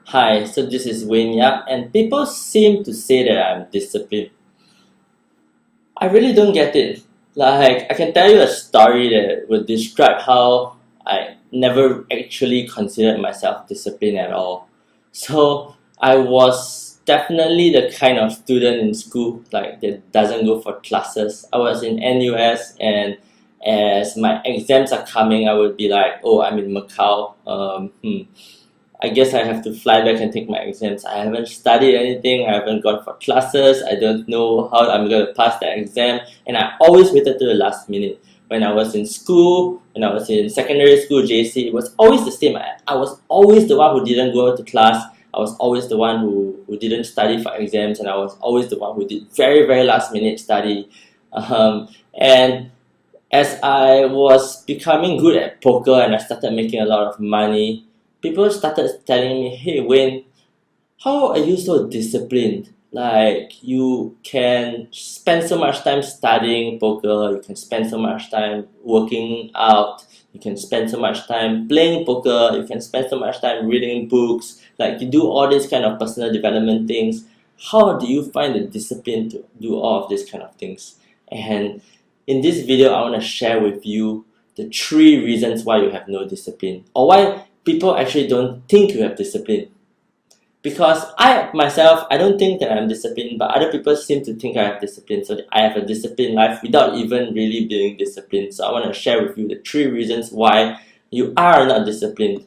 Hi, so this is Wayne Yap, and people seem to say that I'm disciplined. I really don't get it. Like, I can tell you a story that would describe how I never actually considered myself disciplined at all. So, I was definitely the kind of student in school like that doesn't go for classes. I was in NUS, and as my exams are coming, I would be like, oh, I'm in Macau. I guess I have to fly back and take my exams. I haven't studied anything, I haven't gone for classes, I don't know how I'm going to pass the exam, and I always waited to the last minute. When I was in school, when I was in secondary school, JC, it was always the same. I was always the one who didn't go to class, I was always the one who didn't study for exams, and I was always the one who did very, very last minute study. And as I was becoming good at poker and I started making a lot of money, people started telling me, hey Wayne, how are you so disciplined? Like, you can spend so much time studying poker, you can spend so much time working out, you can spend so much time playing poker, you can spend so much time reading books, like you do all these kind of personal development things. How do you find the discipline to do all of these kind of things? And in this video, I want to share with you the 3 reasons why you have no discipline, or why people actually don't think you have discipline. Because I myself, I don't think that I'm disciplined, but other people seem to think I have discipline, so I have a disciplined life without even really being disciplined. So I want to share with you the 3 reasons why you are not disciplined.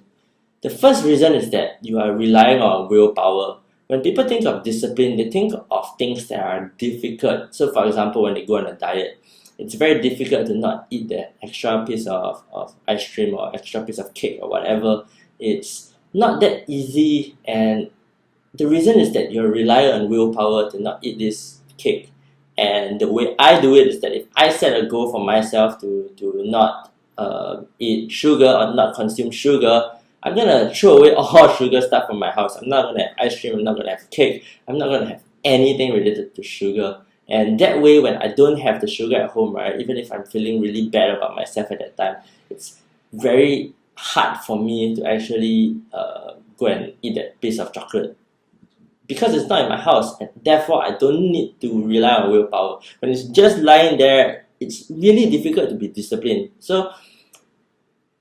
The first reason is that you are relying on willpower. When people think of discipline, they think of things that are difficult. So for example, when they go on a diet, it's very difficult to not eat that extra piece of ice cream or extra piece of cake or whatever. It's not that easy, and the reason is that you're relying on willpower to not eat this cake. And the way I do it is that if I set a goal for myself to not eat sugar or not consume sugar, I'm gonna throw away all sugar stuff from my house. I'm not gonna have ice cream, I'm not gonna have cake, I'm not gonna have anything related to sugar. And that way, when I don't have the sugar at home, right, even if I'm feeling really bad about myself at that time, it's very hard for me to actually go and eat that piece of chocolate, because it's not in my house, and therefore I don't need to rely on willpower. When it's just lying there, it's really difficult to be disciplined. So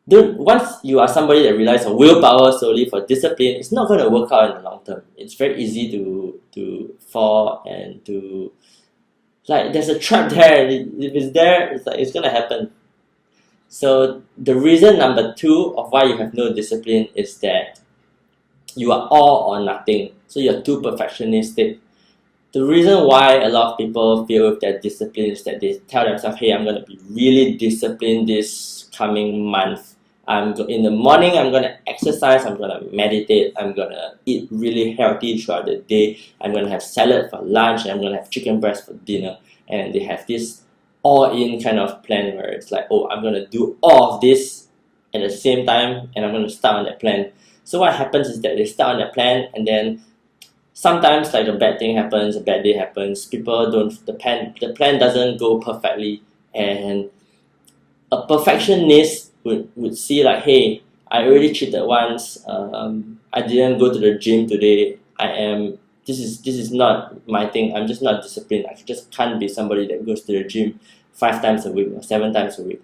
once you are somebody that relies on willpower solely for discipline, it's not going to work out in the long term. It's very easy to fall and to, like, there's a trap there. If it's there, it's like it's gonna happen. So the reason number 2 of why you have no discipline is that you are all or nothing. So you're too perfectionistic. The reason why a lot of people feel with their discipline is that they tell themselves, hey, I'm gonna be really disciplined this coming month. In the morning, I'm gonna exercise, I'm gonna meditate, I'm gonna eat really healthy throughout the day, I'm gonna have salad for lunch, and I'm gonna have chicken breast for dinner. And they have this all-in kind of plan where it's like, oh, I'm gonna do all of this at the same time, and I'm gonna start on that plan. So what happens is that they start on that plan, and then sometimes like a bad thing happens, a bad day happens, the plan doesn't go perfectly, and a perfectionist would see like, hey, I already cheated once, I didn't go to the gym today, this is not my thing, I'm just not disciplined, I just can't be somebody that goes to the gym 5 times a week or 7 times a week.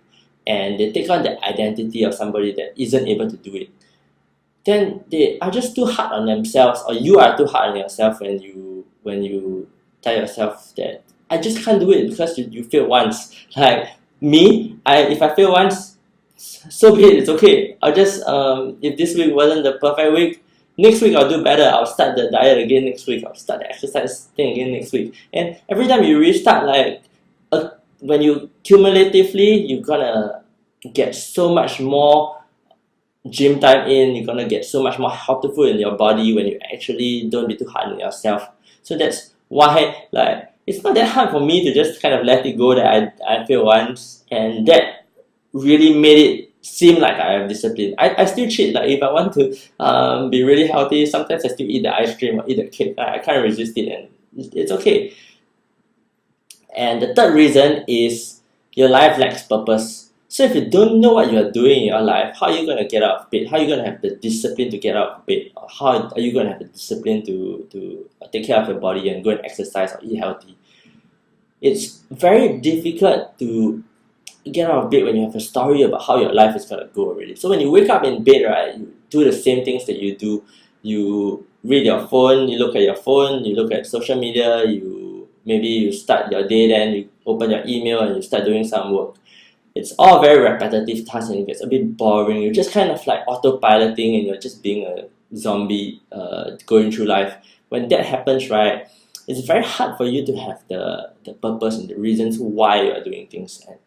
And they take on the identity of somebody that isn't able to do it. Then they are just too hard on themselves, or you are too hard on yourself when you tell yourself that I just can't do it because you failed once. Like me, if I fail once, so be it, it's okay. I'll just if this week wasn't the perfect week, next week I'll do better. I'll start the diet again next week, I'll start the exercise thing again next week. And every time you restart, like when you cumulatively, you're gonna get so much more gym time in, you're gonna get so much more healthy food in your body when you actually don't be too hard on yourself. So that's why, like, it's not that hard for me to just kind of let it go that I failed once, and that really made it seem like I have discipline. I still cheat. Like, if I want to be really healthy, sometimes I still eat the ice cream or eat the cake. I can't resist it, and it's okay. And the third reason is your life lacks purpose. So if you don't know what you're doing in your life, how are you going to get out of bed? How are you going to have the discipline to get out of bed? Or how are you going to have the discipline to take care of your body and go and exercise or eat healthy? It's very difficult to get out of bed when you have a story about how your life is going to go already. So when you wake up in bed, right, you do the same things that you do. You read your phone, you look at your phone, you look at social media, maybe you start your day, then you open your email and you start doing some work. It's all very repetitive tasks and it gets a bit boring. You're just kind of like autopiloting and you're just being a zombie going through life. When that happens, right, it's very hard for you to have the purpose and the reasons why you are doing things. And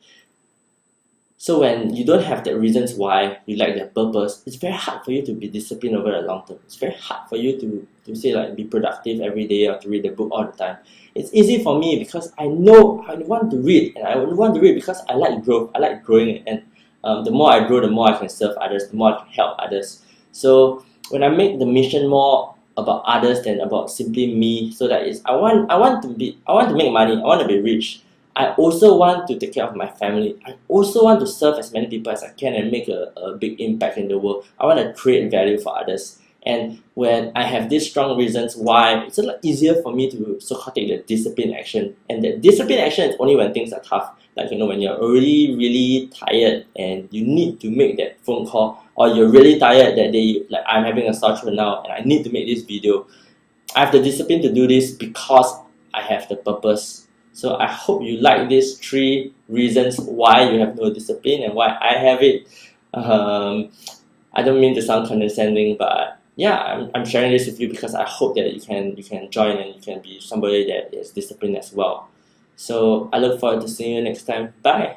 so when you don't have the reasons why you like that purpose, it's very hard for you to be disciplined over the long term. It's very hard for you to say like be productive every day or to read the book all the time. It's easy for me because I know I want to read, and I want to read because I like growth. I like growing, and the more I grow, the more I can serve others, the more I can help others. So when I make the mission more about others than about simply me, so that is I want to make money. I want to be rich. I also want to take care of my family. I also want to serve as many people as I can and make a big impact in the world. I want to create value for others. And when I have these strong reasons why, it's a lot easier for me to so-called take the discipline action. And the discipline action is only when things are tough. Like, when you're already really tired and you need to make that phone call, or you're really tired that day, like I'm having a sore throat now and I need to make this video. I have the discipline to do this because I have the purpose. So I hope you like these 3 reasons why you have no discipline and why I have it. I don't mean to sound condescending, but yeah, I'm sharing this with you because I hope that you can join and you can be somebody that is disciplined as well. So I look forward to seeing you next time. Bye.